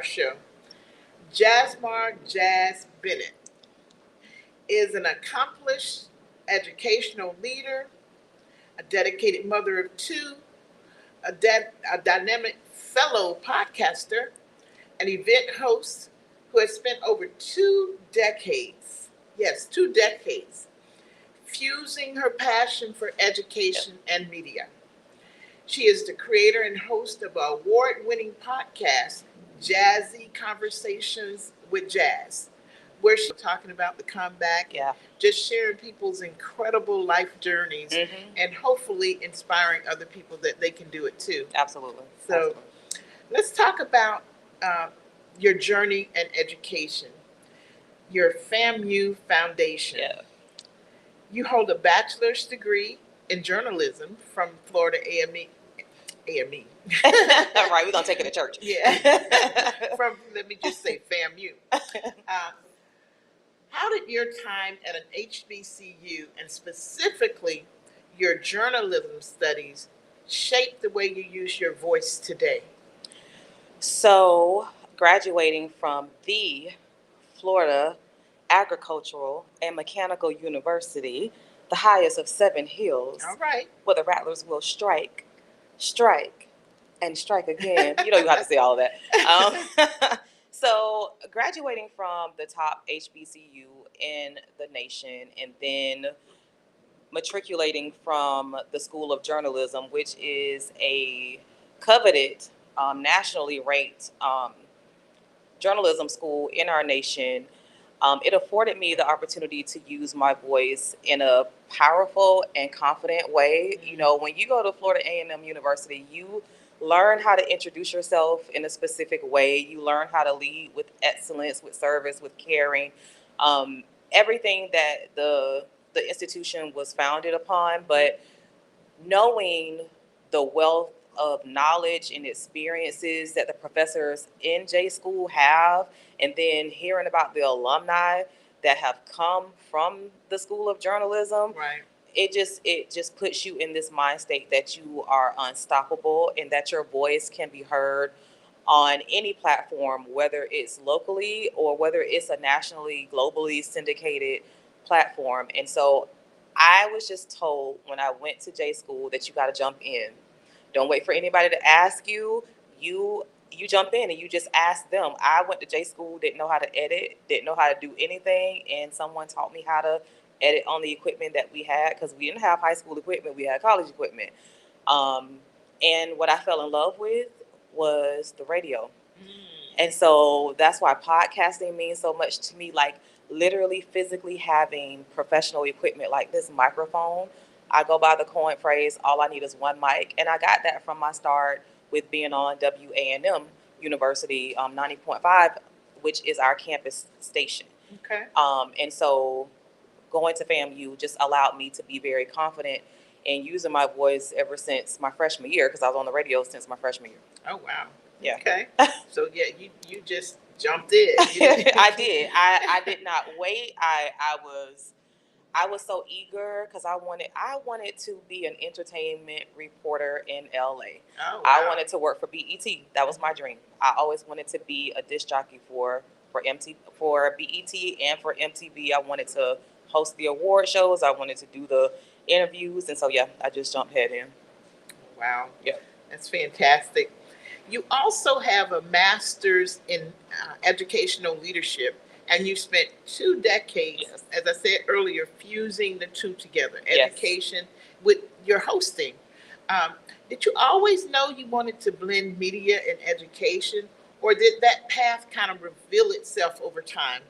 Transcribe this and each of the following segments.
show. Jasmar Jazz Bennett is an accomplished educational leader, a dedicated mother of two, a dynamic fellow podcaster, an event host who has spent over 2 decades, yes, 2 decades, fusing her passion for education and media. She is the creator and host of an award winning podcast, Jazzy Conversations with Jazz, where she's talking about the comeback and just sharing people's incredible life journeys and hopefully inspiring other people that they can do it too. Absolutely. So Absolutely. let's talk about uh, your journey and education, your FAMU Foundation. Yeah. You hold a bachelor's degree in journalism from Florida AME. AME. Right, we're going to take it to church. Yeah. From, let me just say, FAMU. How did your time at an HBCU and specifically your journalism studies shape the way you use your voice today? So, graduating from the Florida Agricultural and Mechanical University, the highest of 7 hills, All right. where the rattlers will strike, and strike again. You have to say all of that. So, graduating from the top HBCU in the nation, and then matriculating from the School of Journalism, which is a coveted, nationally ranked journalism school in our nation. It afforded me the opportunity to use my voice in a powerful and confident way. When you go to Florida A&M University, you learn how to introduce yourself in a specific way. You learn how to lead with excellence, with service, with caring. Everything that the institution was founded upon, but knowing the wealth of knowledge and experiences that the professors in J School have, and then hearing about the alumni that have come from the School of Journalism, Right. it just puts you in this mind state that you are unstoppable and that your voice can be heard on any platform, whether it's locally or whether it's a nationally, globally syndicated platform. And so I was just told when I went to J School that you got to jump in. Don't wait for anybody to ask you. You jump in and you just ask them. I went to J School, didn't know how to edit, didn't know how to do anything, and someone taught me how to edit on the equipment that we had, because we didn't have high school equipment, we had college equipment. And what I fell in love with was the radio. And so that's why podcasting means so much to me, like literally physically having professional equipment like this microphone. I go by the coin phrase, all I need is one mic. And I got that from my start with being on WANM University 90.5, which is our campus station. Okay. And so going to FAMU just allowed me to be very confident in using my voice ever since my freshman year, because I was on the radio since my freshman year. Oh, wow. Yeah. Okay. So, yeah, you just jumped in. I did. I did not wait. I was so eager because I wanted to be an entertainment reporter in LA. Oh, wow. I wanted to work for BET. That was my dream. I always wanted to be a disc jockey for BET and for MTV. I wanted to host the award shows. I wanted to do the interviews, and so yeah, I just jumped head in. Wow. Yeah. That's fantastic. You also have a master's in educational leadership, and you spent 2 decades, Yes. as I said earlier, fusing the two together, Yes. education with your hosting. Did you always know you wanted to blend media and education, or did that path kind of reveal itself over time?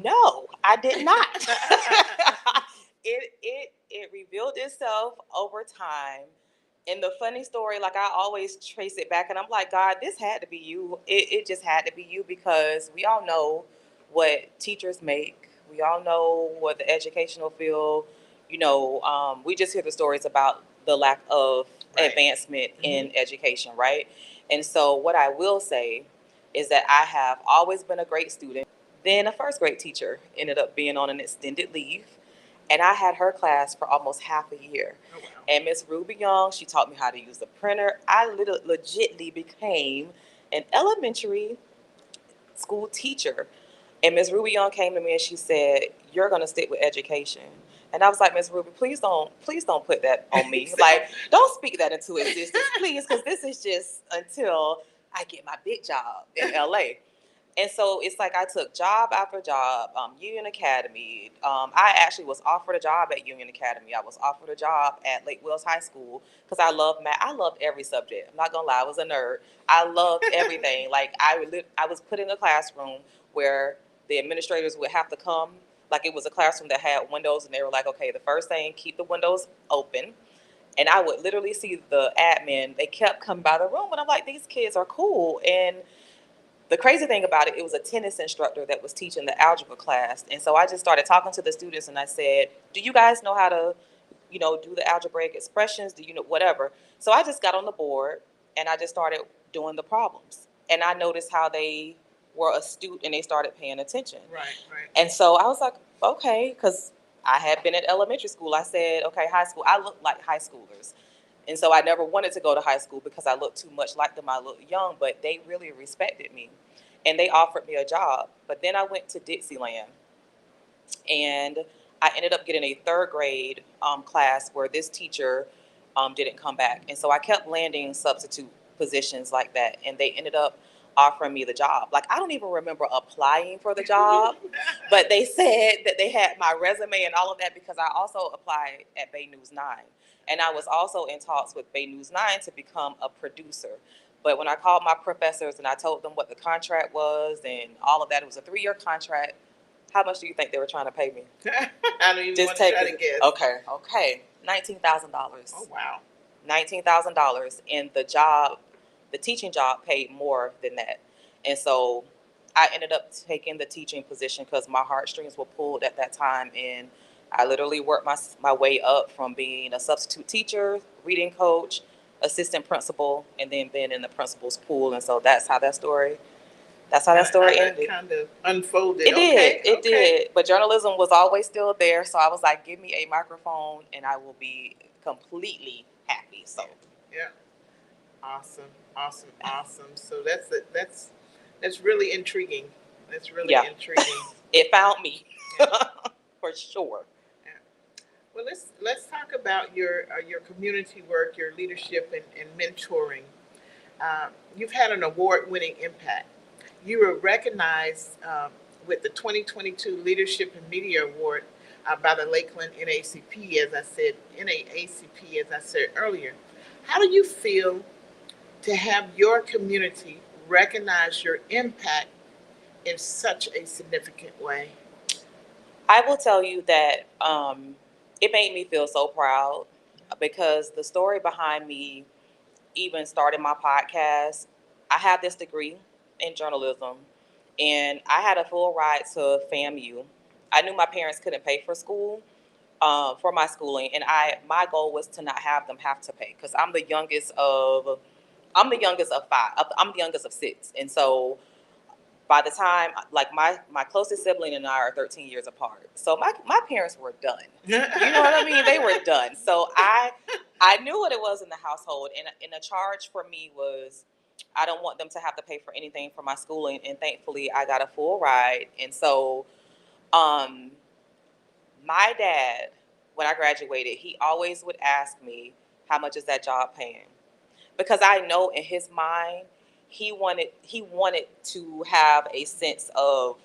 No, I did not. It revealed itself over time. And the funny story, like I always trace it back, and I'm like, God, this had to be you. It just had to be you, because we all know what teachers make. We all know what the educational field, we just hear the stories about the lack of Right. advancement in education, right? And so what I will say is that I have always been a great student. Then a first grade teacher ended up being on an extended leave, and I had her class for almost half a year. Oh, wow. And Miss Ruby Young, she taught me how to use the printer. I legitly became an elementary school teacher. And Ms. Ruby Young came to me and she said, "You're gonna stick with education." And I was like, "Ms. Ruby, please don't put that on me. Like, don't speak that into existence, please, because this is just until I get my big job in LA." And so it's like I took job after job, Union Academy. I actually was offered a job at Union Academy. I was offered a job at Lake Wells High School because I love math. I loved every subject. I'm not gonna lie, I was a nerd. I loved everything. Like I was put in a classroom where the administrators would have to come. Like it was a classroom that had windows, and they were like, "Okay, the first thing, keep the windows open." And I would literally see the admin. They kept coming by the room, and I'm like, "These kids are cool." And the crazy thing about it, it was a tennis instructor that was teaching the algebra class. And so I just started talking to the students and I said, "Do you guys know how to, do the algebraic expressions? Do you know whatever?" So I just got on the board and I just started doing the problems. And I noticed how they were astute and they started paying attention. Right, right. And so I was like, okay, because I had been at elementary school. I said, okay, high school, I look like high schoolers. And so I never wanted to go to high school because I looked too much like them. I looked young, but they really respected me. And they offered me a job. But then I went to Dixieland and I ended up getting a third grade class where this teacher didn't come back. And so I kept landing substitute positions like that. And they ended up offering me the job. Like, I don't even remember applying for the job, but they said that they had my resume and all of that because I also applied at Bay News 9. And I was also in talks with Bay News 9 to become a producer. But when I called my professors and I told them what the contract was and all of that, it was a 3-year contract. How much do you think they were trying to pay me? I don't even Just want to try to guess. Okay, $19,000. Oh, wow. $19,000, and the teaching job paid more than that. And so I ended up taking the teaching position because my heartstrings were pulled at that time, and I literally worked my way up from being a substitute teacher, reading coach, assistant principal, and then being in the principal's pool. And so that's how that story ended. Kind of unfolded. It did. It Okay. did. But journalism was always still there. So I was like, give me a microphone and I will be completely happy. So Yeah. Awesome. Awesome. Awesome. So that's really intriguing. That's really Yeah. intriguing. It found me. Yeah. For sure. Yeah. Well, let's talk about your community work, your leadership, and mentoring. You've had an award-winning impact. You were recognized with the 2022 Leadership and Media Award by the Lakeland NAACP, as I said earlier. How do you feel to have your community recognize your impact in such a significant way? I will tell you that it made me feel so proud because the story behind me even starting my podcast, I have this degree in journalism and I had a full ride to FAMU. I knew my parents couldn't pay for school, for my schooling, and my goal was to not have them have to pay because I'm the youngest of five. I'm the youngest of six, and so by the time like my closest sibling and I are 13 years apart, so my parents were done. You know what I mean? They were done. So I knew what it was in the household, and the charge for me was I don't want them to have to pay for anything for my schooling, and thankfully I got a full ride, and so um my dad, when I graduated, he always would ask me, "How much is that job paying?" Because I know in his mind, he wanted to have a sense of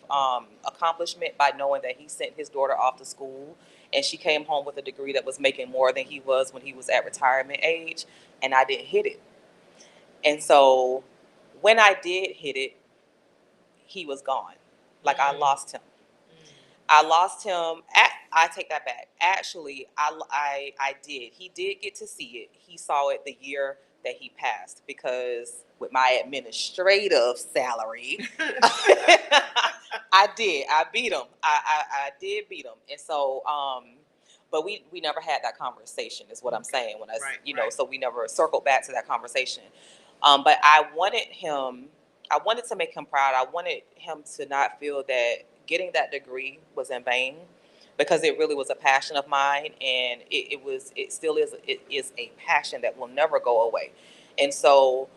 accomplishment by knowing that he sent his daughter off to school, and she came home with a degree that was making more than he was when he was at retirement age, and I didn't hit it. And so when I did hit it, he was gone. Like I lost him. I lost him. I take that back. Actually, I did. He did get to see it. He saw it the year that he passed because with my administrative salary, I did. I beat him. I did beat him. And so, but we never had that conversation. Is what I'm saying. When Right. so we never circled back to that conversation. But I wanted him. I wanted to make him proud. I wanted him to not feel that getting that degree was in vain because it really was a passion of mine, and it still is a passion that will never go away. And so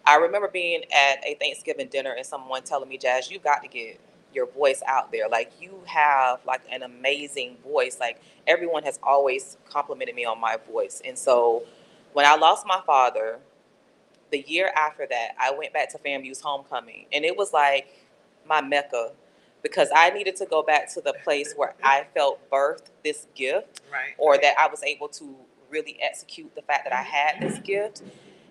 I remember being at a Thanksgiving dinner and someone telling me, Jazz, you got to get your voice out there. Like, you have like an amazing voice. Like, everyone has always complimented me on my voice. And so when I lost my father, the year after that, I went back to FAMU's homecoming, and it was like my mecca, because I needed to go back to the place where I felt birthed this gift, Right. or that I was able to really execute the fact that I had this gift.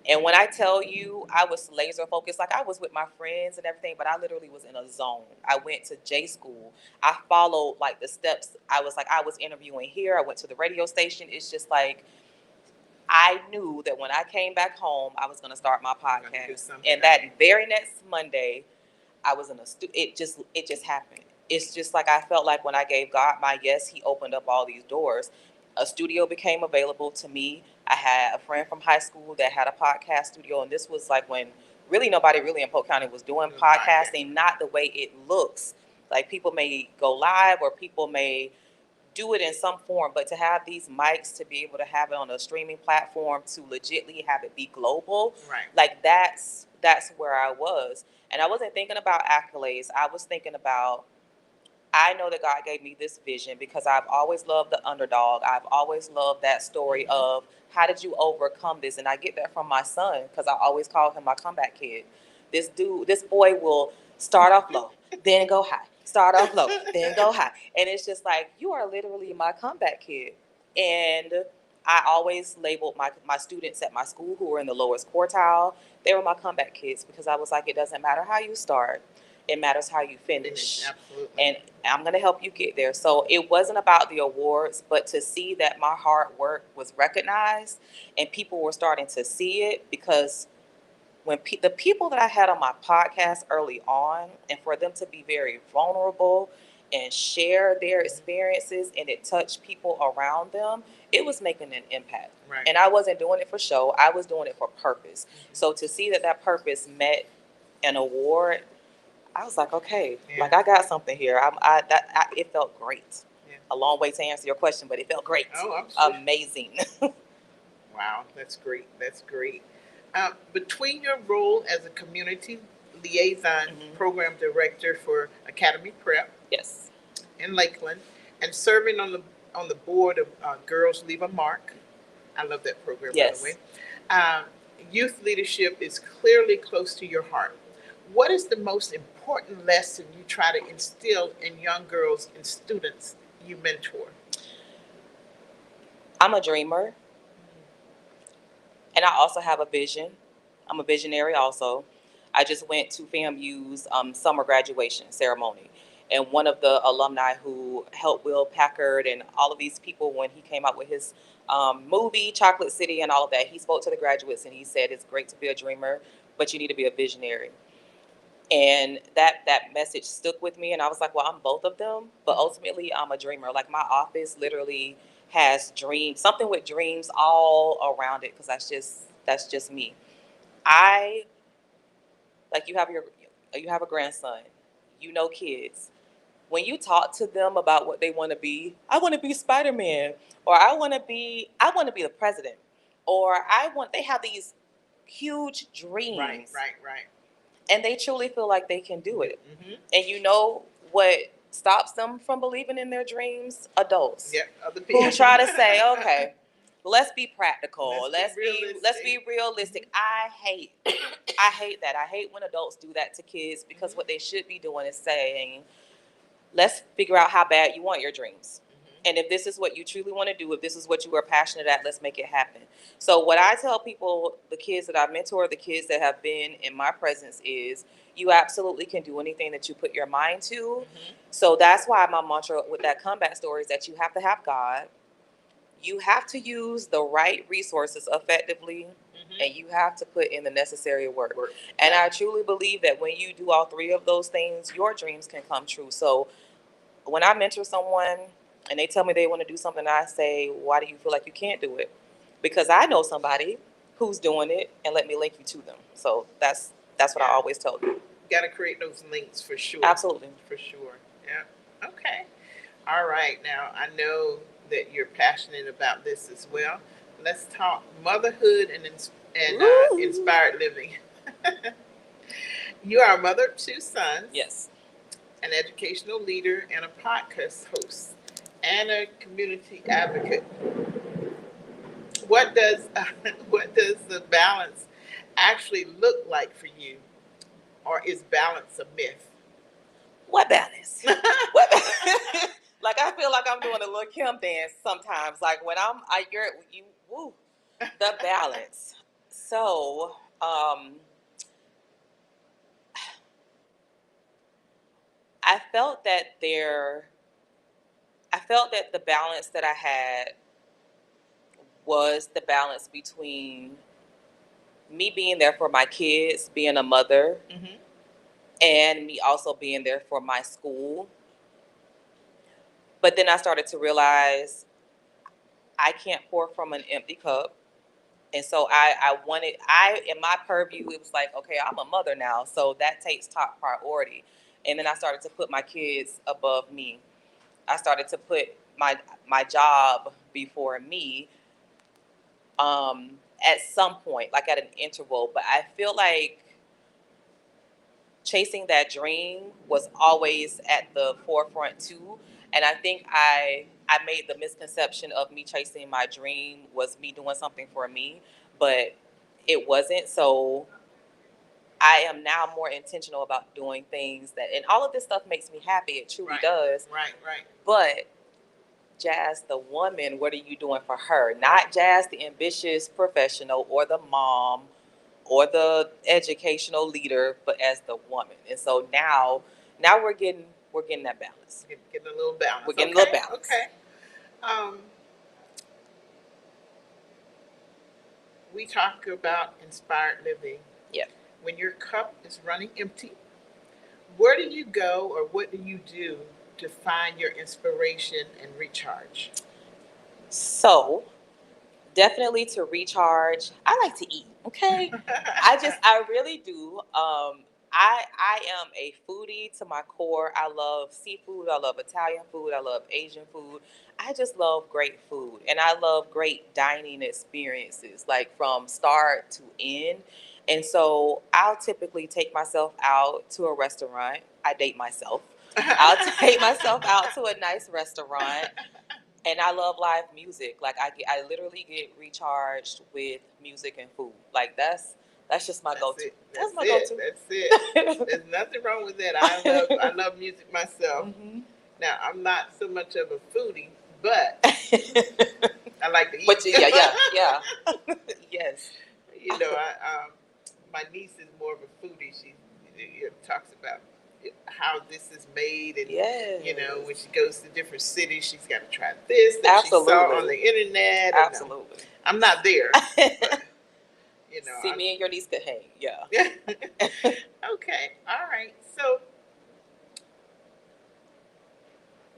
And when I tell you, I was laser focused, like I was with my friends and everything, but I literally was in a zone. I went to J school. I followed like the steps. I was interviewing here. I went to the radio station. It's just like, I knew that when I came back home, I was going to start my podcast. And that very next Monday, I was in a it just happened. It's just like, I felt like when I gave God my yes, He opened up all these doors. A studio became available to me. I had a friend from high school that had a podcast studio, and this was like when really nobody really in Polk County was doing podcasting, not the way it looks. Like, people may go live, or people may do it in some form, but to have these mics, to be able to have it on a streaming platform, to legitly have it be global, Right. like that's where I was. And I wasn't thinking about accolades. I was thinking about, I know that God gave me this vision because I've always loved the underdog. I've always loved that story of, how did you overcome this? And I get that from my son, because I always call him my comeback kid. This boy will start off low, then go high. Start off low, then go high. And it's just like, you are literally my comeback kid. And I always labeled my students at my school who were in the lowest quartile, they were my comeback kids, because I was like, it doesn't matter how you start, it matters how you finish. Absolutely. And I'm going to help you get there. So it wasn't about the awards, but to see that my hard work was recognized and people were starting to see it. Because when the people that I had on my podcast early on, and for them to be very vulnerable and share their experiences, and it touched people around them, it was making an impact. Right. And I wasn't doing it for show, I was doing it for purpose. So to see that purpose met an award, I was like, okay, like, I got something here. It felt great. Yeah. A long way to answer your question, but it felt great. Oh, I'm sure. Amazing. Wow, that's great. That's great. Between your role as a community liaison program director for Academy Prep Yes. in Lakeland, and serving on the board of Girls Leave a Mark, I love that program, Yes. by the way. Youth leadership is clearly close to your heart. What is the most important lesson you try to instill in young girls and students you mentor? I'm a dreamer, and I also have a vision. I'm a visionary also. I just went to FAMU's summer graduation ceremony. And one of the alumni who helped Will Packard and all of these people when he came out with his movie, Chocolate City, and all of that, he spoke to the graduates and he said, it's great to be a dreamer, but you need to be a visionary. And that message stuck with me, and I was like, well, I'm both of them, but ultimately I'm a dreamer. Like, my office literally has dreams, something with dreams all around it, because that's just me. I like, you have a grandson, you know, kids. When you talk to them about what they want to be, I want to be Spider-Man, or I want to be the president, or they have these huge dreams. Right. And they truly feel like they can do it. Mm-hmm. And you know what stops them from believing in their dreams? Adults. Yep, other people. Who try to say, okay, let's be practical. Let's Be realistic. I hate that. I hate when adults do that to kids, because what they should be doing is saying, let's figure out how bad you want your dreams. And if this is what you truly want to do, if this is what you are passionate at, let's make it happen. So what I tell people, the kids that I mentor, the kids that have been in my presence, is you absolutely can do anything that you put your mind to. So that's why my mantra with that comeback story is that you have to have God. You have to use the right resources effectively, and you have to put in the necessary work. And I truly believe that when you do all three of those things, your dreams can come true. So when I mentor someone and they tell me they want to do something, I say, why do you feel like you can't do it? Because I know somebody who's doing it, and let me link you to them. So that's what I always tell them. Got to create those links for sure. Absolutely. For sure. Yeah. Okay. All right. Now, I know that you're passionate about this as well. Let's talk motherhood and inspired living. You are a mother of two sons, Yes. an educational leader, and a podcast host, and a community advocate. What does what does the balance actually look like for you, or is balance a myth? What balance? What? Like I feel like I'm doing a little Kim dance sometimes. Like when you're you, woo, the balance. So, I felt that there, I felt that the balance that I had was the balance between me being there for my kids, being a mother, Mm-hmm. and me also being there for my school. But then I started to realize I can't pour from an empty cup. And so in my purview, it was like, okay, I'm a mother now. So that takes top priority. And then I started to put my kids above me. I started to put my job before me, at some point, like at an interval. But I feel like chasing that dream was always at the forefront too. And I think I made the misconception of me chasing my dream was me doing something for me, but it wasn't. So I am now more intentional about doing things that, and all of this stuff makes me happy. It truly Right. does. Right. Right. But Jazz, the woman, what are you doing for her? Not Jazz, the ambitious professional or the mom or the educational leader, but as the woman. And so now we're getting that balance. Getting a little balance. We're getting Okay. a little balance. Okay. Um, we talk about inspired living. Yeah. When your cup is running empty, where do you go, or what do you do to find your inspiration and recharge? So definitely to recharge. I like to eat. Okay. I really do. I am a foodie to my core. I love seafood. I love Italian food. I love Asian food. I just love great food, and I love great dining experiences, like from start to end. And so I'll typically take myself out to a restaurant. I date myself. I'll take myself out to a nice restaurant, and I love live music. Like I literally get recharged with music and food. Like that's just my go-to. That's my it. go-to. That's it. There's nothing wrong with that. I love music myself. Mm-hmm. Now I'm not so much of a foodie, but I like to eat. But yeah. Yes. You know, my niece is more of a foodie. She talks about how this is made, and Yes. you know, when she goes to different cities, she's got to try this that Absolutely. she saw on the internet. Absolutely. I'm not there, but you know. See, me and your niece could hang. Yeah. Okay. All right. So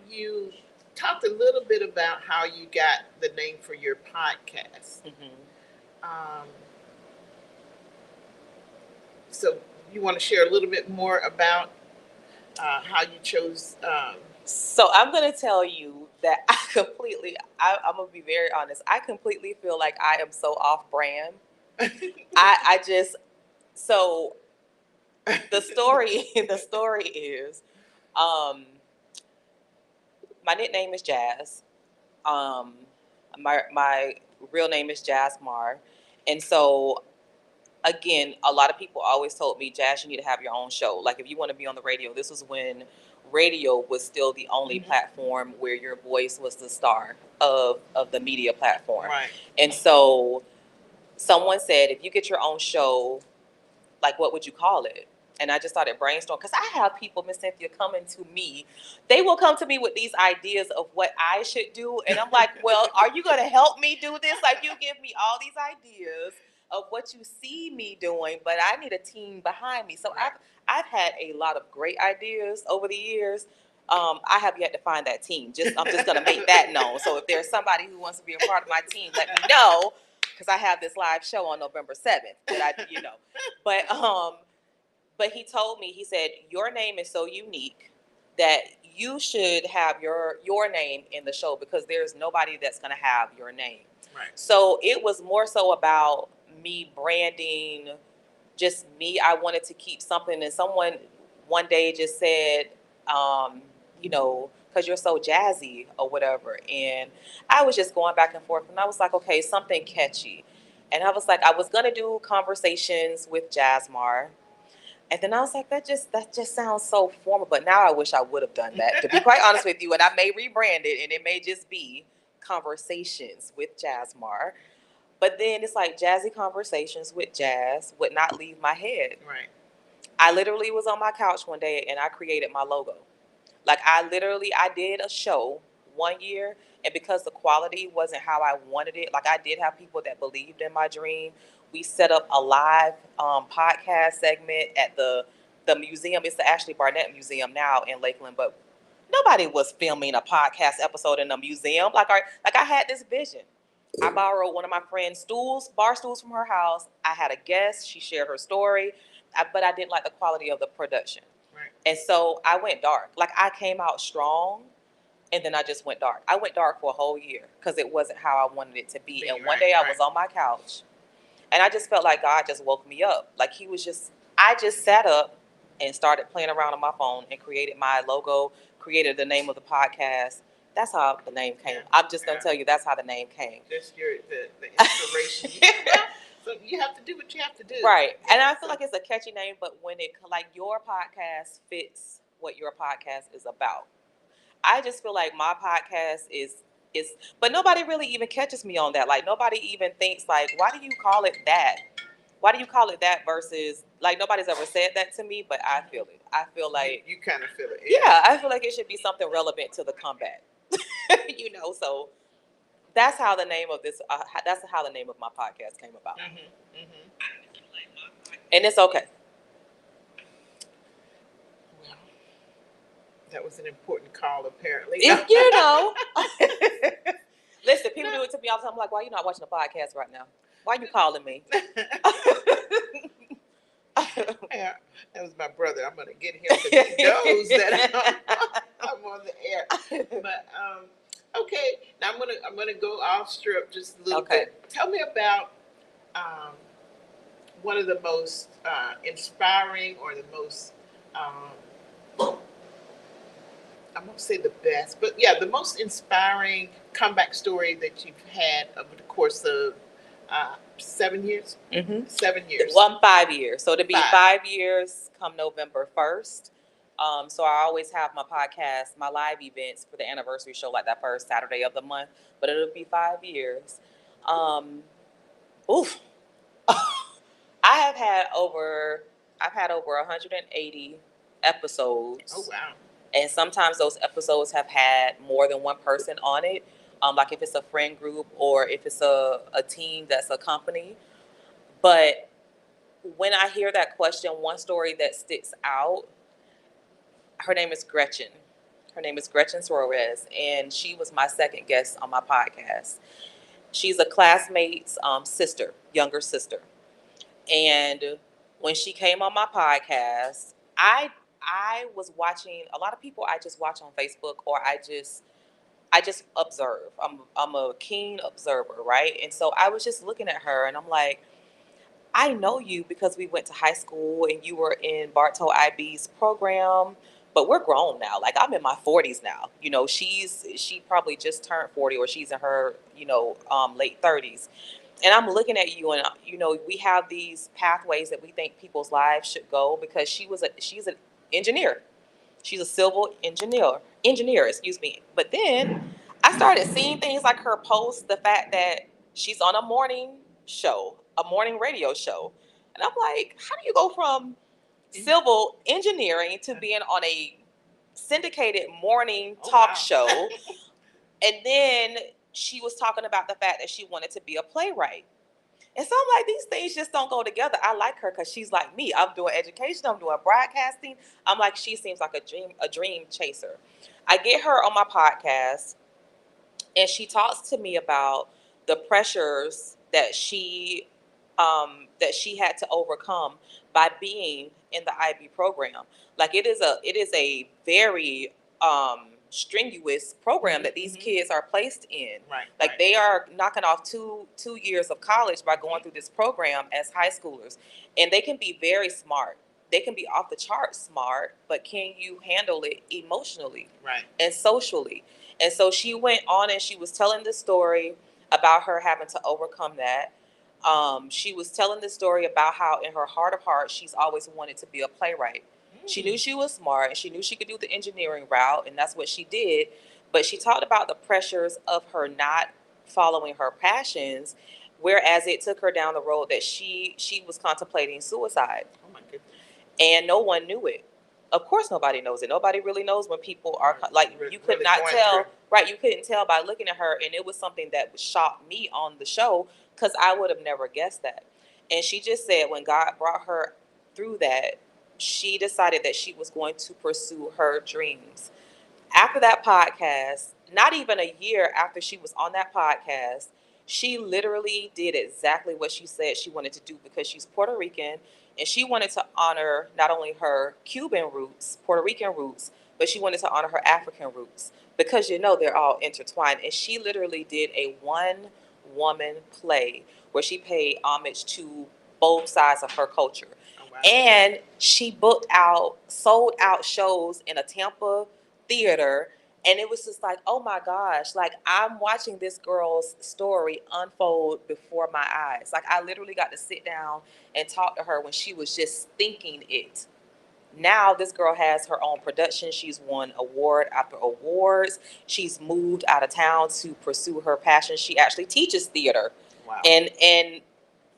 you talked a little bit about how you got the name for your podcast. Mm-hmm. Um, so you want to share a little bit more about how you chose? So I'm gonna tell you that I'm gonna be very honest. I completely feel like I am so off brand. I just so the story the story is, um, my nickname is Jazz. Um, my real name is Jazz Mar, and so again, a lot of people always told me, Jazz, you need to have your own show. Like if you want to be on the radio, this was when radio was still the only platform where your voice was the star of the media platform. Right. And so someone said, if you get your own show, like what would you call it? And I just started brainstorming because I have people, Miss Cynthia, coming to me. They will come to me with these ideas of what I should do, and I'm like, well, are you going to help me do this? Like you give me all these ideas of what you see me doing, but I need a team behind me. So I've had a lot of great ideas over the years. I have yet to find that team. I'm just going to make that known. So if there's somebody who wants to be a part of my team, let me know, because I have this live show on November 7th that but he told me, he said, your name is so unique that you should have your name in the show because there's nobody that's going to have your name. Right. So it was more so about me branding just me. I wanted to keep something, and someone one day just said, you know, because you're so jazzy or whatever. And I was just going back and forth, and I was like, okay, something catchy. And I was like, I was gonna do conversations with Jazzmar, and then I was like, that just sounds so formal. But now I wish I would have done that, to be quite honest with you. And I may rebrand it, and it may just be conversations with Jazzmar. But then it's like jazzy conversations with Jazz would not leave my head. Right. I literally was on my couch one day and I created my logo. Like I did a show one year, and because the quality wasn't how I wanted it, like I did have people that believed in my dream. We set up a live podcast segment at the museum. It's the Ashley Barnett Museum now in Lakeland, but nobody was filming a podcast episode in a museum. Like I had this vision. I borrowed one of my friend's bar stools from her house. I had a guest. She shared her story, but I didn't like the quality of the production. Right. And so I went dark. Like I came out strong, and then I just went dark. I went dark for a whole year because it wasn't how I wanted it to be. And one day I was on my couch, and I just felt like God just woke me up. Like I just sat up and started playing around on my phone and created my logo, created the name of the podcast. That's how the name came. Yeah. I'm just gonna tell you that's how the name came. Just the inspiration. So you have to do what you have to do. Right. And I feel like it's a catchy name, but when it, like, your podcast fits what your podcast is about. I just feel like my podcast is but nobody really even catches me on that. Like nobody even thinks like, why do you call it that? Why do you call it that versus, like, nobody's ever said that to me, but I feel it. I feel like you kind of feel it. Yeah, I feel like it should be something relevant to the comeback. So that's how the name of this. That's how the name of my podcast came about, and it's okay. Well, that was an important call, apparently. Listen, people do it to me all the time. I'm like, why are you not watching a podcast right now? Why are you calling me? Yeah, that was my brother. I'm gonna get him because he knows that I'm on the air. But okay, now I'm gonna go off strip just a little bit. Tell me about one of the most inspiring or the most I'm gonna say the best, but yeah, the most inspiring comeback story that you've had over the course of 7 years. 7 years. 5 years. So to be 5 years come November 1st. So I always have my podcast, my live events for the anniversary show, like that first Saturday of the month. But it'll be 5 years. Oof. I've had over 180 episodes. Oh wow. And sometimes those episodes have had more than one person on it. Like if it's a friend group or if it's a team that's a company. But when I hear that question, one story that sticks out, her name is Gretchen. Her name is Gretchen Suarez, and she was my second guest on my podcast. She's a classmate's younger sister. And when she came on my podcast, I was watching a lot of people I just watch on Facebook, or I just observe. I'm a keen observer, right? And so I was just looking at her and I'm like, I know you because we went to high school and you were in Bartow IB's program, but we're grown now. Like I'm in my 40s now. She probably just turned 40, or she's in her, late 30s. And I'm looking at you, and we have these pathways that we think people's lives should go, because she's an engineer. She's a civil engineer, excuse me. But then I started seeing things like her post, the fact that she's on a morning show, a morning radio show. And I'm like, how do you go from civil engineering to being on a syndicated morning talk show? And then she was talking about the fact that she wanted to be a playwright. And so I'm like, these things just don't go together. I like her because she's like me. I'm doing education. I'm doing broadcasting. I'm like, she seems like a dream chaser. I get her on my podcast, and she talks to me about the pressures that she had to overcome by being in the IB program. Like it is a very strenuous program that these kids are placed in. Right. Like right. they are knocking off two years of college by going through this program as high schoolers, and they can be very smart. They can be off the chart smart, but can you handle it emotionally Right. and socially? And so she went on and she was telling this story about her having to overcome that. She was telling this story about how in her heart of hearts she's always wanted to be a playwright. She knew she was smart and she knew she could do the engineering route, and that's what she did. But she talked about the pressures of her not following her passions, whereas it took her down the road that she was contemplating suicide. Oh my goodness. And no one knew it. Of course, nobody knows it. Nobody really knows when people are like, you could Really not going tell, through. right? You couldn't tell by looking at her, and it was something that shocked me on the show because I would have never guessed that. And she just said when God brought her through that, she decided that she was going to pursue her dreams. After that podcast, not even a year after she was on that podcast, she literally did exactly what she said she wanted to do because she's Puerto Rican and she wanted to honor not only her Cuban roots, Puerto Rican roots, but she wanted to honor her African roots because they're all intertwined. And she literally did a one woman play where she paid homage to both sides of her culture. Oh, wow. And she sold out shows in a Tampa theater, and it was just like, oh my gosh, like I'm watching this girl's story unfold before my eyes. Like I literally got to sit down and talk to her when she was just thinking it. Now this girl has her own production. She's won award after awards. She's moved out of town to pursue her passion. She actually teaches theater. Wow. And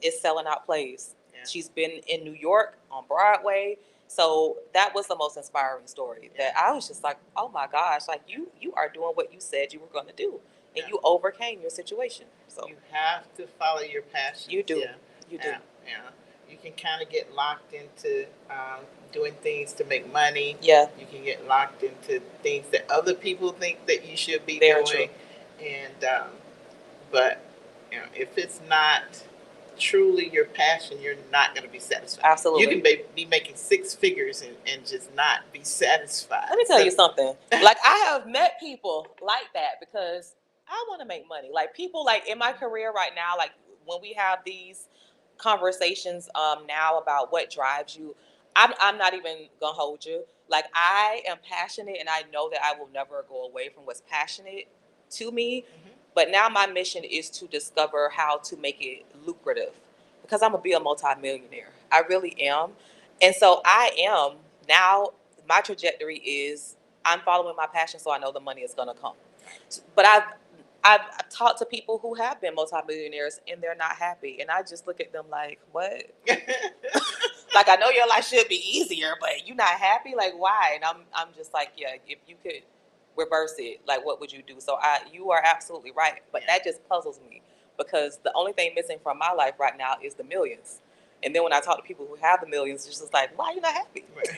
is selling out plays. Yeah. She's been in New York on Broadway. So that was the most inspiring story that I was just like, oh my gosh, like you are doing what you said you were going to do, and Yeah. you overcame your situation. So you have to follow your passion. You do. Yeah. You do. Yeah. You can kind of get locked into doing things to make money. Yeah. You can get locked into things that other people think that you should be Very doing. true. And but if it's not truly your passion, you're not going to be satisfied. Absolutely. You can be making six figures and just not be satisfied. Let me tell you something. Like I have met people like that because I want to make money. Like people like in my career right now, like when we have these conversations now about what drives you, I'm not even gonna hold you. Like I am passionate and I know that I will never go away from what's passionate to me. Mhm. But now my mission is to discover how to make it lucrative because I'm gonna be a multimillionaire. I really am. And so I am now, my trajectory is I'm following my passion so I know the money is gonna come. But I've talked to people who have been multimillionaires and they're not happy. And I just look at them like, what? Like I know your life should be easier, but you're not happy? Like why? And I'm just like, yeah, if you could reverse it, like what would you do? So you are absolutely right. But Yeah. that just puzzles me because the only thing missing from my life right now is the millions. And then when I talk to people who have the millions, it's just like, why are you not happy? Right.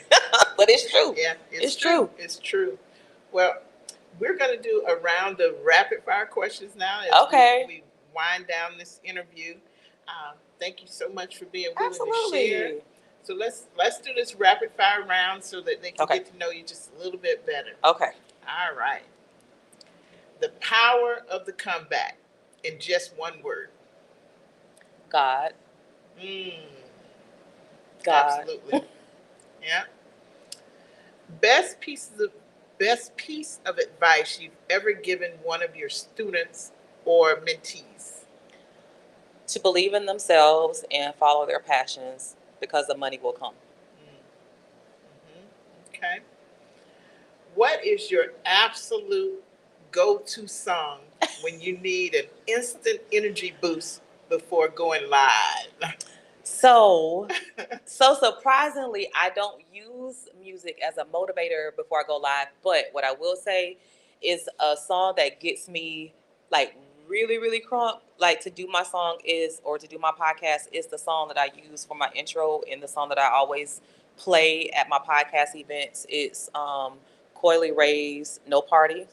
But it's true. Yeah, It's true. It's true. Well, we're going to do a round of rapid fire questions now as Okay. we wind down this interview. Thank you so much for being willing to share. Absolutely. So let's do this rapid fire round so that they can Okay. get to know you just a little bit better. Okay. All right. The power of the comeback in just one word. God. Mm, God. absolutely. Yeah. Best piece of advice you've ever given one of your students or mentees. To believe in themselves and follow their passions because the money will come. Mm-hmm. Okay. What is your absolute go-to song when you need an instant energy boost before going live? So surprisingly, I don't use music as a motivator before I go live. But what I will say is a song that gets me like really, really crunk, like to do my song is, or to do my podcast is the song that I use for my intro and the song that I always play at my podcast events. It's Coily Ray's No Parties.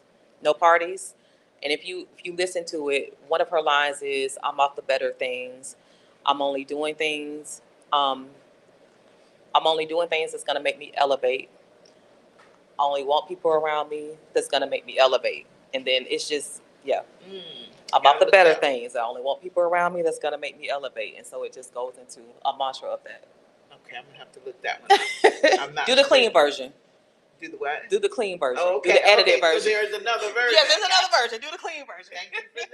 And if you listen to it, one of her lines is, I'm off the better things. I'm only doing things. Um, I'm only doing things that's gonna make me elevate. I only want people around me that's gonna make me elevate. And then it's just, yeah. About the better things. I only want people around me that's gonna make me elevate. And so it just goes into a mantra of that. Okay, I'm gonna have to look that one up. I'm not Do the clean version. Do the what? Do the clean version. Oh, okay. Do the edited Okay, version. so there's another version. Yeah, there's another version. Do the clean version. Thank you for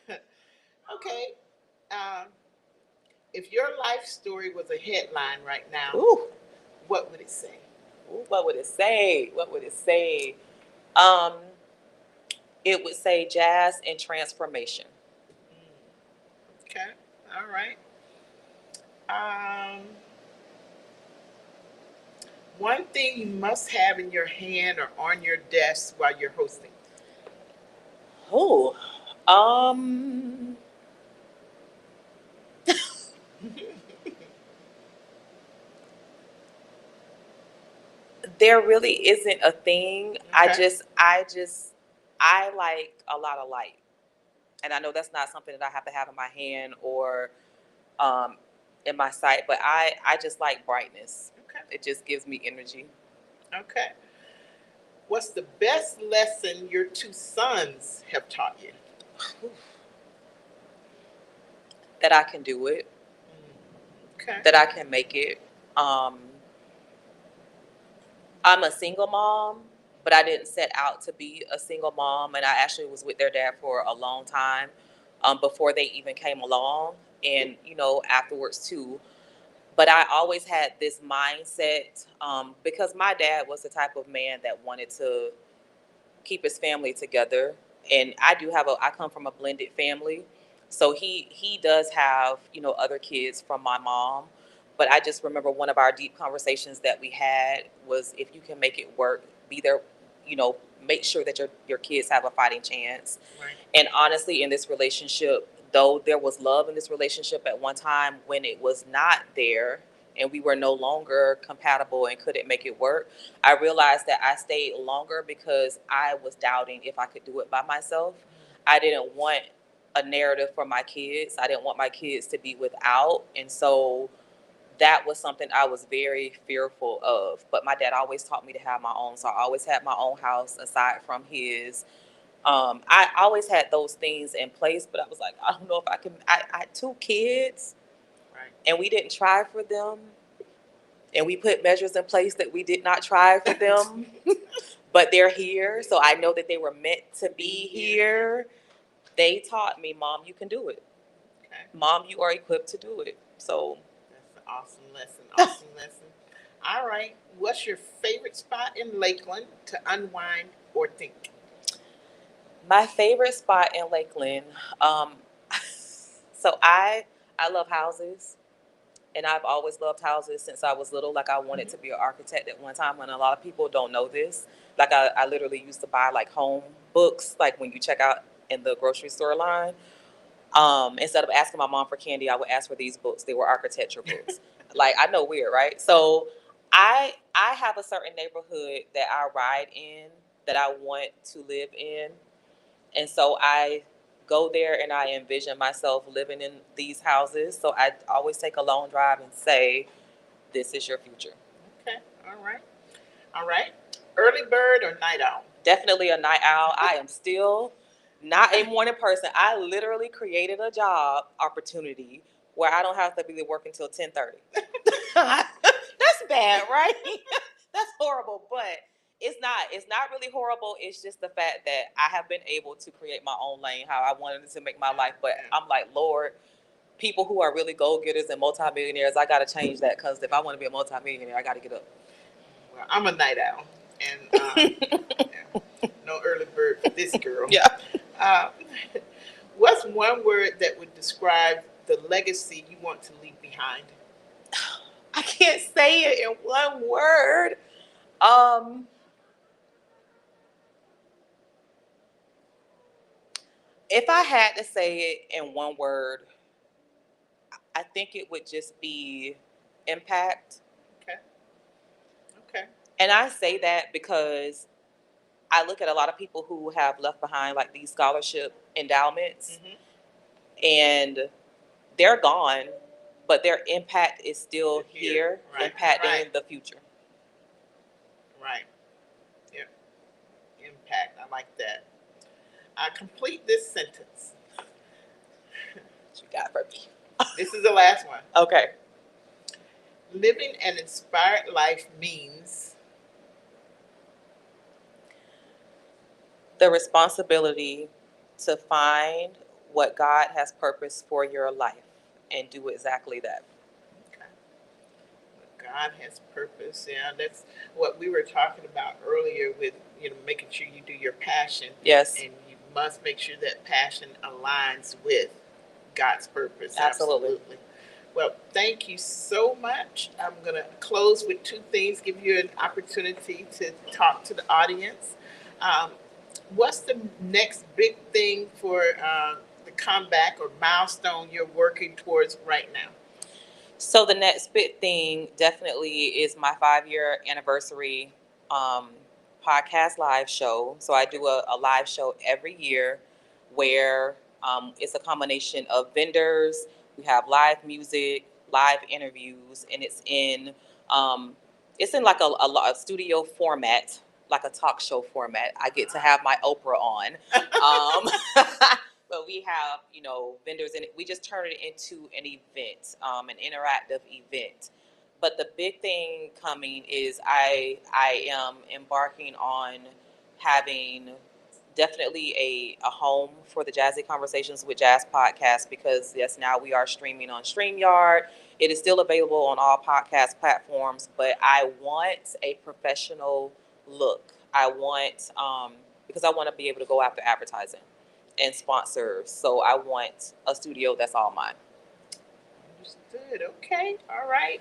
that. Okay. Um, if your life story was a headline right now, Ooh. What would it say? Ooh, what would it say? What would it say? Um, it would say jazz and transformation. Okay. All right. Um, one thing you must have in your hand or on your desk while you're hosting. Oh, there really isn't a thing. Okay. I like a lot of light, and I know that's not something that I have to have in my hand or in my sight, but I just like brightness. Okay. It just gives me energy. Okay. What's the best lesson your two sons have taught you? That I can do it. Okay. That I can make it. I'm a single mom, but I didn't set out to be a single mom, and I actually was with their dad for a long time before they even came along, and afterwards too. But I always had this mindset because my dad was the type of man that wanted to keep his family together, and I come from a blended family, so he does have other kids from my mom. But I just remember one of our deep conversations that we had was, if you can make it work, be there, make sure that your kids have a fighting chance. Right. And honestly, in this relationship, though there was love in this relationship at one time, when it was not there and we were no longer compatible and couldn't make it work, I realized that I stayed longer because I was doubting if I could do it by myself. I didn't want a narrative for my kids. I didn't want my kids to be without. And so that was something I was very fearful of. But my dad always taught me to have my own. So I always had my own house aside from his. I always had those things in place, but I was like, I don't know if I can. I had two kids, right, and we didn't try for them. And we put measures in place that we did not try for them, but they're here. So I know that they were meant to be here. They taught me, Mom, you can do it. Okay. Mom, you are equipped to do it. So that's an awesome lesson. Awesome lesson. All right. What's your favorite spot in Lakeland to unwind or think? My favorite spot in Lakeland. Um, so I love houses. And I've always loved houses since I was little. Like, I wanted to be an architect at one time, and a lot of people don't know this. Like, I literally used to buy like home books, like when you check out in the grocery store line. Instead of asking my mom for candy, I would ask for these books. They were architecture books. Like, I know, weird, right? So I have a certain neighborhood that I ride in, that I want to live in. And so I go there and I envision myself living in these houses. So I always take a long drive and say, this is your future. Okay. All right. All right. Early bird or night owl? Definitely a night owl. I am still not a morning person. I literally created a job opportunity where I don't have to be working till 10:30. That's bad, right? That's horrible, but it's not really horrible. It's just the fact that I have been able to create my own lane how I wanted to make my life. But I'm like, Lord, people who are really goal getters and multimillionaires, I got to change that, because if I want to be a multimillionaire, I got to get up. Well, I'm a night owl, and yeah, no early bird for this girl. Yeah. Uh, what's one word that would describe the legacy you want to leave behind? I can't say it in one word. Um, if I had to say it in one word, I think it would just be impact. Okay. Okay. And I say that because I look at a lot of people who have left behind like these scholarship endowments, and they're gone, but their impact is still here, right, impacting the future. Right. Yep. Impact. I like that. Complete this sentence. What you got for me? This is the last one. Okay. Living an inspired life means. The responsibility to find what God has purpose for your life and do exactly that. Okay. God has purpose. Yeah, that's what we were talking about earlier with, making sure you do your passion. Yes. And you must make sure that passion aligns with God's purpose. Absolutely. Well, thank you so much. I'm going to close with two things, give you an opportunity to talk to the audience. What's the next big thing for the comeback or milestone you're working towards right now? So the next big thing definitely is my 5-year anniversary podcast live show. So I do a live show every year where it's a combination of vendors. We have live music, live interviews, and it's in like a studio format, like a talk show format. I get to have my Oprah on. But we have, vendors in it. We just turn it into an event, an interactive event. But the big thing coming is I am embarking on having definitely a home for the Jazzy Conversations with Jazz podcast, because yes, now we are streaming on StreamYard. It is still available on all podcast platforms, but I want a professional look. I want, because I want to be able to go after advertising and sponsors. So I want a studio that's all mine. Understood. Okay. All right.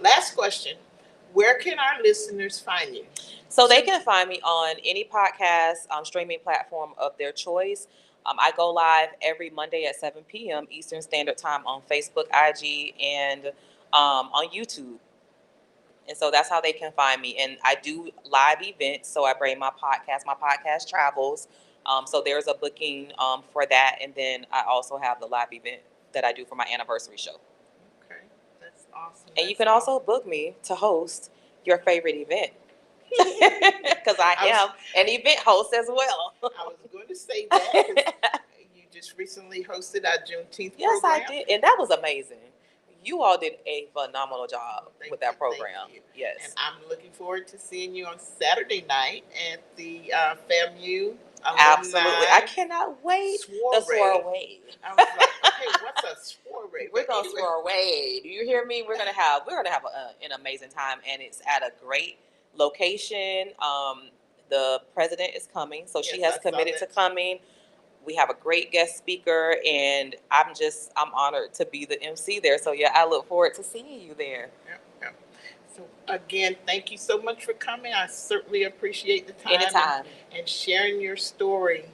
Last question. Where can our listeners find you? So they can find me on any podcast streaming platform of their choice. I go live every Monday at 7 p.m. Eastern Standard Time on Facebook, IG, and on YouTube. And so that's how they can find me. And I do live events. So I bring my podcast travels. So there's a booking for that. And then I also have the live event that I do for my anniversary show. Okay, that's awesome. And you can also book me to host your favorite event. Because I am an event host as well. I was going to say that. You just recently hosted our Juneteenth program. Yes, I did. And that was amazing. You all did a phenomenal job with that program. Yes. And I'm looking forward to seeing you on Saturday night at the FAMU. Absolutely. I cannot wait. The soiree. I was like, okay, what's a soiree? We're going to soiree. Do you hear me? We're going to have an amazing time, and it's at a great location. The president is coming, so she has committed to coming. We have a great guest speaker, and I'm honored to be the MC there. So yeah, I look forward to seeing you there. Yep. So again, thank you so much for coming. I certainly appreciate the time. Anytime. And sharing your story.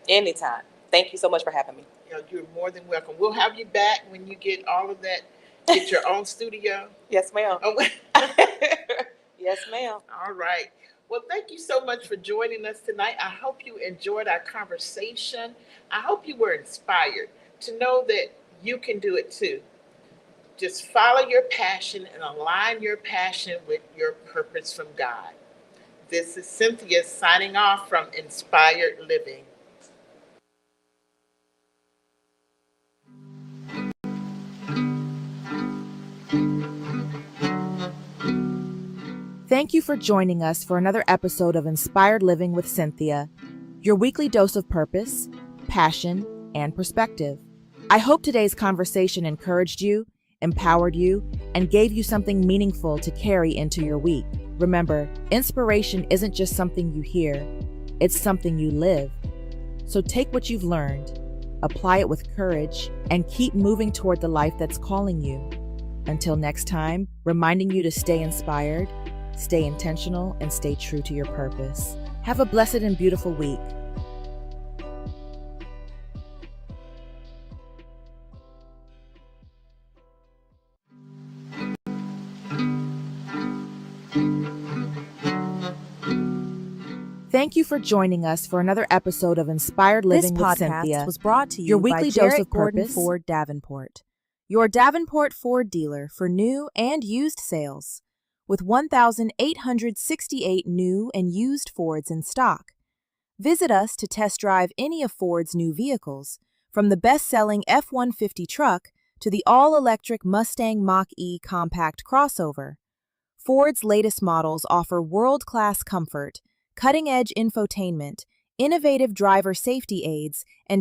Anytime. Thank you so much for having me. You're more than welcome. We'll have you back when you get all of that. Get your own studio. Yes, ma'am. Oh. Yes, ma'am. All right. Well, thank you so much for joining us tonight. I hope you enjoyed our conversation. I hope you were inspired to know that you can do it too. Just follow your passion and align your passion with your purpose from God. This is Cynthia signing off from Inspired Living. Thank you for joining us for another episode of Inspired Living with Cynthia, your weekly dose of purpose, passion, and perspective. I hope today's conversation encouraged you, empowered you, and gave you something meaningful to carry into your week. Remember, inspiration isn't just something you hear, it's something you live. So take what you've learned, apply it with courage, and keep moving toward the life that's calling you. Until next time, reminding you to stay inspired, stay intentional, and stay true to your purpose. Have a blessed and beautiful week. Thank you for joining us for another episode of Inspired Living with Cynthia. This podcast was brought to you your weekly by dose Jarrett of Gordon purpose, Ford Davenport, your Davenport Ford dealer for new and used sales. with 1,868 new and used Fords in stock. Visit us to test drive any of Ford's new vehicles, from the best-selling F-150 truck to the all-electric Mustang Mach-E compact crossover. Ford's latest models offer world-class comfort, cutting-edge infotainment, innovative driver safety aids, and